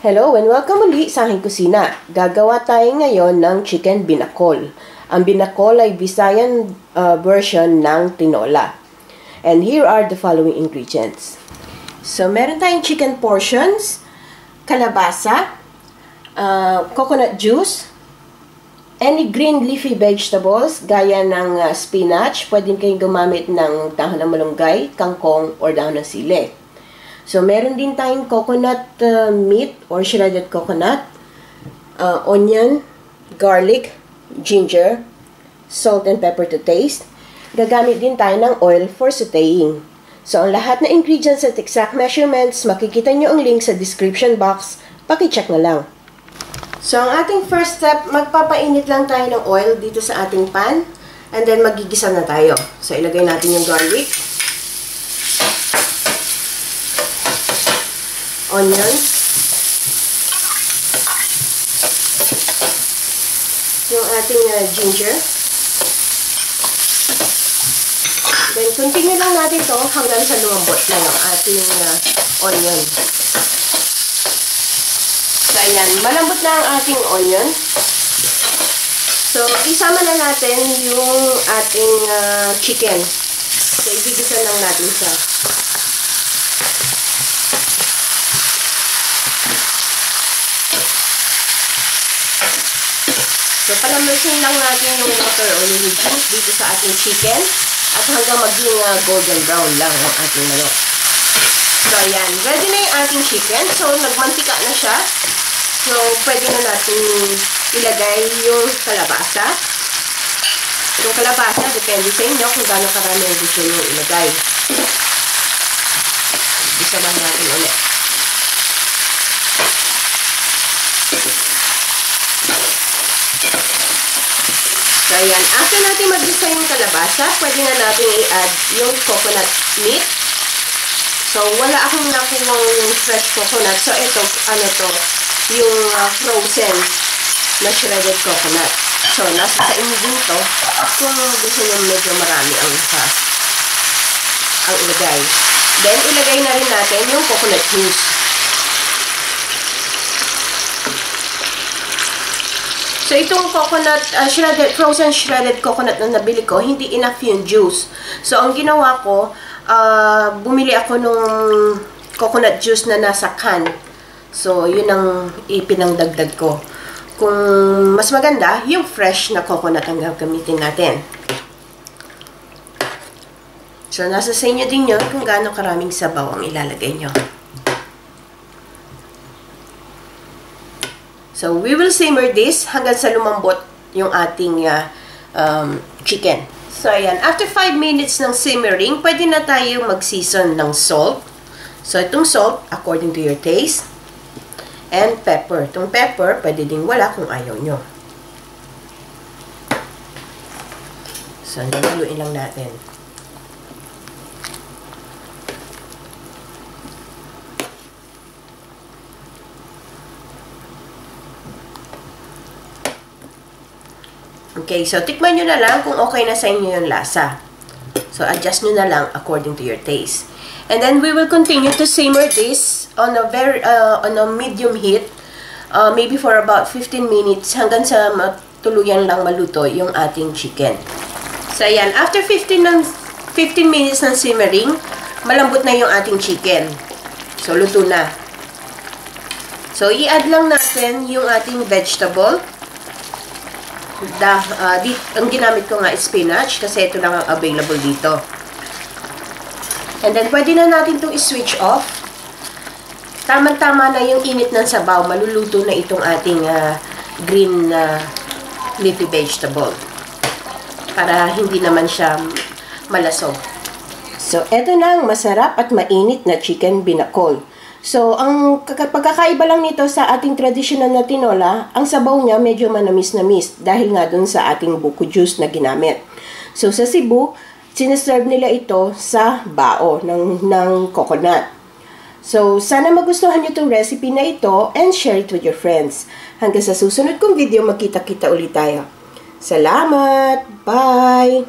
Hello and welcome muli sa aking kusina. Gagawa tayo ngayon ng chicken binakol. Ang binakol ay Visayan version ng tinola. And here are the following ingredients. So, meron tayong chicken portions, kalabasa, coconut juice, any green leafy vegetables, gaya ng spinach. Pwede kayong gumamit ng dahon ng malunggay, kangkong, or dahon ng sili. So, meron din tayong coconut meat or shredded coconut, onion, garlic, ginger, salt and pepper to taste. Gagamit din tayo ng oil for sauteing. So, ang lahat na ingredients at exact measurements, makikita nyo ang link sa description box. Paki-check na lang. So, ang ating first step, magpapainit lang tayo ng oil dito sa ating pan. And then, magigisa na tayo. So, ilagay natin yung garlic, onions, yung ating ginger. Then, continue lang natin to hanggang sa lumambot na yung ating onion. So, ayan. Malambot na ang ating onion. So, isama na natin yung ating chicken. So, ibigisa lang natin siya. So, palamasin lang natin yung water o yung juice dito sa ating chicken at hanggang maging golden brown lang ang ating manok. So, ayan. Ready na yung ating chicken. So, nagmantika na siya. So, pwede na natin ilagay yung kalabasa. Yung kalabasa, depende sa inyo kung gaano karami ang gusto nyo ilagay. Isa lang natin ulit. So, ayan. After natin mag-gisa yung kalabasa, pwede na natin i-add yung coconut meat. So, wala akong nakuha yung fresh coconut. So, ito, yung frozen na shredded coconut. So, nasa sa inyo dito kung gusto nyo medyo marami ang ilagay. Then, ilagay na rin natin yung coconut juice. So, itong coconut, frozen shredded coconut na nabili ko, hindi enough yung juice. So, ang ginawa ko, bumili ako nung coconut juice na nasa can. So, yun ang ipinangdagdag ko. Kung mas maganda, yung fresh na coconut ang gagamitin natin. So, nasa sa inyo din yun kung gaano karaming sabaw ang ilalagay nyo. So, we will simmer this hanggang sa lumambot yung ating chicken. So, ayan. After 5 minutes ng simmering, pwede na tayo mag-season ng salt. So, itong salt, according to your taste. And pepper. Itong pepper, pwede din wala kung ayaw nyo. So, haluin lang natin. Okay, so tikman nyo na lang kung okay na sa inyo yung lasa. So, adjust nyo na lang according to your taste. And then, we will continue to simmer this on a medium heat, maybe for about 15 minutes, hanggang sa tuluyan lang maluto yung ating chicken. So, ayan, after 15 minutes ng simmering, malambot na yung ating chicken. So, luto na. So, i-add lang natin yung ating vegetable. Ang ginamit ko nga is spinach kasi ito lang ang available dito. And then, pwede na natin itong i-switch off. Tama-tama na yung init ng sabaw. Maluluto na itong ating green leafy vegetable. Para hindi naman siya malasog. So, ito na ang masarap at mainit na chicken binakol. So, ang pagkakaiba lang nito sa ating traditional na tinola, ang sabaw niya medyo manamis-namis dahil nga dun sa ating buko juice na ginamit. So, sa Cebu, sinaserve nila ito sa bao ng coconut. So, sana magustuhan nyo itong recipe na ito and share it with your friends. Hanggang sa susunod kong video, magkita-kita ulit tayo. Salamat! Bye!